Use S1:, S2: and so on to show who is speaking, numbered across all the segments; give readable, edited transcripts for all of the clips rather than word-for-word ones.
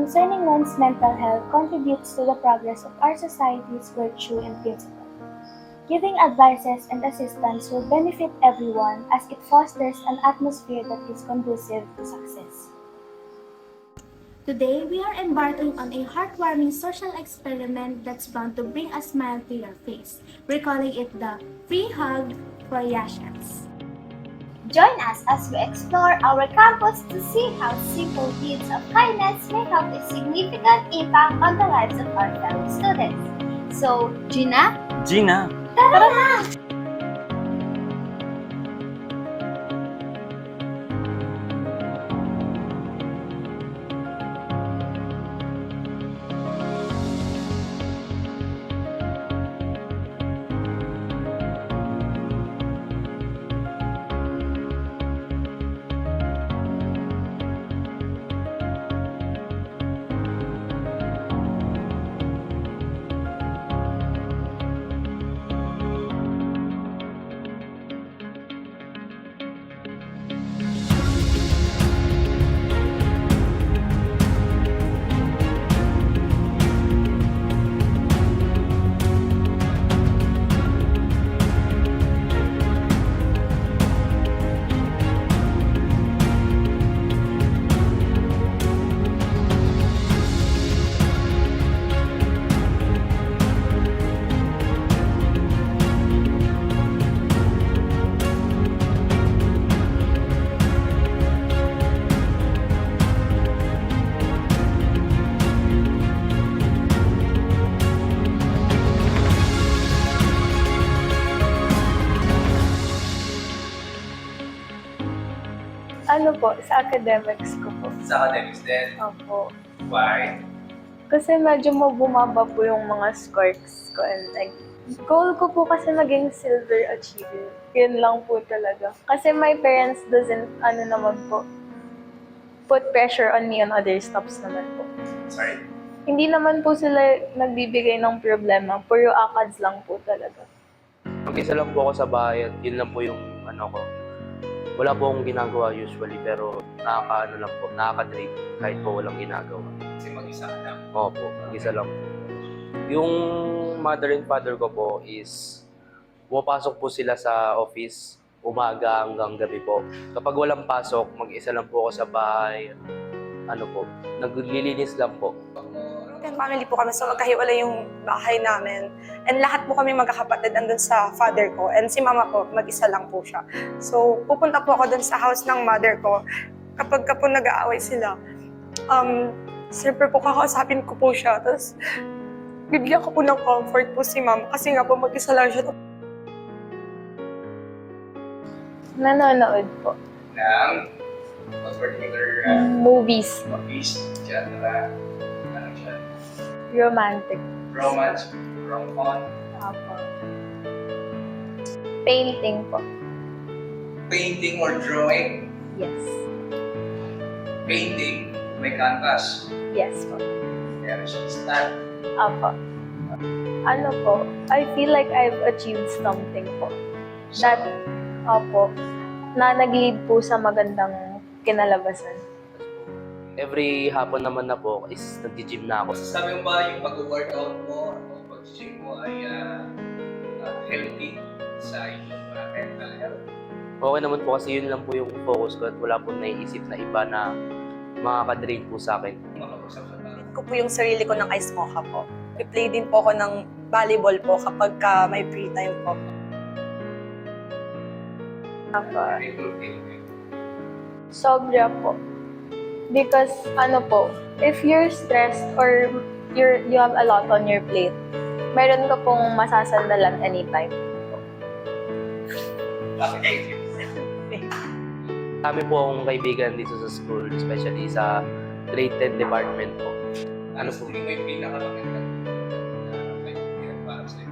S1: concerning one's mental health contributes to the progress of our society's virtue and principle. Giving advices and assistance will benefit everyone as it fosters an atmosphere that is conducive to success. Today, we are embarking on a heartwarming social experiment that's bound to bring a smile to your face. We're calling it the Free Hug for Yashas.
S2: Join us as we explore our campus to see how simple deeds of kindness may have a significant impact on the lives of our fellow students. So, Gina,
S3: Gina!
S2: tara na!
S4: Ano po, sa academics ko po.
S3: Sa academics din.
S4: Opo.
S3: Why?
S4: Kasi medyo bumaba po yung mga scores ko and like, goal ko po kasi maging silver achiever. Yun lang po talaga. Kasi my parents doesn't, put pressure on me on other stops naman po.
S3: Sorry?
S4: Hindi naman po sila nagbibigay ng problema. Puro ACADS lang po talaga.
S5: Mag-isa lang po ako sa bahay at yun lang po yung ko. Wala po akong ginagawa usually pero nakaka-trip kahit po walang ginagawa.
S3: Kasi mag-isa ka lang.
S5: Opo, mag-isa lang po. Yung mother and father ko po is pumapasok po sila sa office umaga hanggang gabi po. Kapag walang pasok, mag-isa lang po ako sa bahay. Naglilinis lang po.
S6: Family po kami, so magkahiwalay yung bahay namin. And lahat po kami magkakapatid andun sa father ko. And si mama ko, mag-isa lang po siya. So, pupunta po ako dun sa house ng mother ko. Kapag po nag-aaway sila, siyempre po kakausapin ko po siya. Tapos, bibigyan ko po ng comfort po si mama. Kasi nga po, mag-isa lang siya.
S4: Nanonood po.
S3: Ng what particular
S4: Movies po.
S3: movies, genre, ano siya?
S4: Romantic.
S3: Romance, rom-com,
S4: Opo. Painting po.
S3: painting or drawing.
S4: Yes.
S3: Painting, may canvas.
S4: Yes po.
S3: Meron siyang stand.
S4: Opo. Ano po, I feel like I've achieved something po. That, opo, na nag-lead po sa magandang kinalabasan.
S5: Every hapon naman na po is nag-gym na ako.
S3: Sabi mo ba yung pag-workout mo o pag-gym mo ay healthy sa iyong mental health?
S5: Okay naman po kasi yun lang po yung focus ko at wala po naiisip na iba na makaka-drain po sa akin.
S3: Makapag-usap sa tao.
S6: Ko po yung sarili ko ng ice mocha po. I-play din po ako ng volleyball po kapag may free time po.
S4: Opo.
S3: Favorite.
S4: Sobra po. Because, if you're stressed or you have a lot on your plate, meron ka pong masasandalan anytime.
S3: Bakit kayo?
S5: Kami po akong kaibigan dito sa school, especially sa grade 10 department po.
S3: Ano po yung may pinakamagandang kaibigan para sa'yo?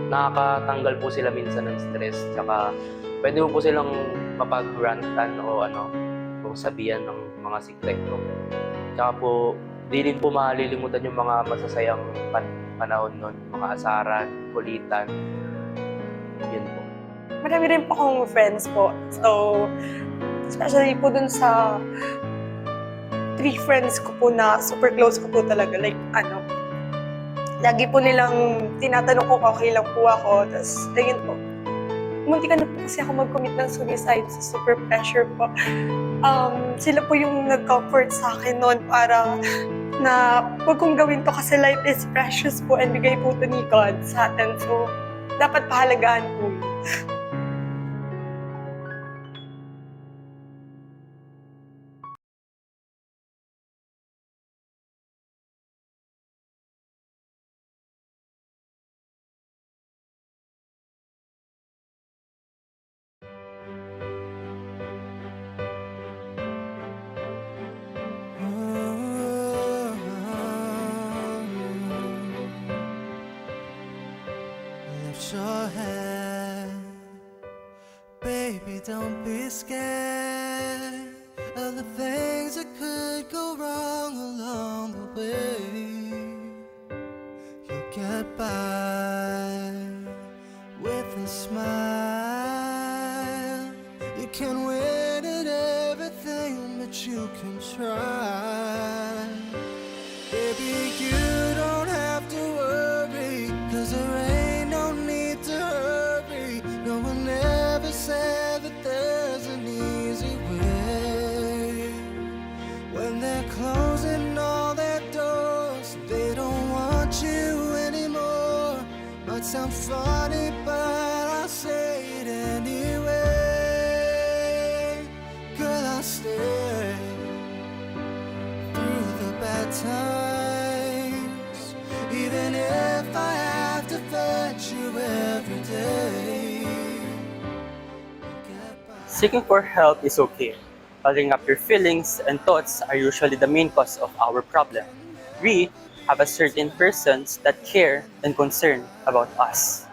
S5: Nakakatanggal po sila minsan ng stress, tsaka pwede mo po silang mapag-rantan o kung sabihan ng mga sikreto. Tsaka po, di rin po malilimutan yung mga masasayang panahon nun, mga asaran, kulitan. Yun po.
S6: Marami rin po akong friends po. So, especially po dun sa three friends ko po na super close ko po talaga. Like, lagi po nilang tinatanong kung okay lang po ako. Tapos, ayun po. Munti ka na po kasi ako mag-commit ng suicide sa super pressure po. Sila po yung nag-comfort sa akin noon para na huwag kong gawin to kasi life is precious po and bigay po to ni God sa atin. So, dapat pahalagaan po yun.
S7: Lift your head, baby, don't be scared of the things that could go wrong along the way. You'll get by with a smile. You can win at everything, but you can try. Baby, you don't have to worry, 'cause there ain't no need to hurry. No one ever said that there's an easy way. When they're closing all their doors, they don't want you anymore. Might sound funny, but I'll say it anyway. Girl, I'll stay through the bad times, even if I have to fetch you every day. Get by.
S8: Seeking for help is okay. Bottling up your feelings and thoughts are usually the main cause of our problem. We have a certain persons that care and concern about us.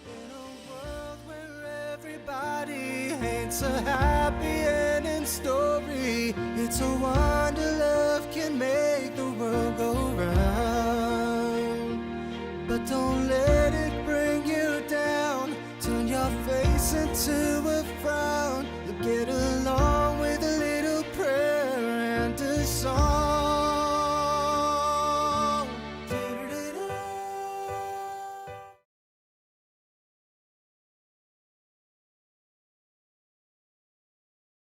S7: In a world where everybody hates a happy ending story, it's a wonder love can make the world go round. But don't let it bring you down. Turn your face into a frown. You get along with a little prayer and a song.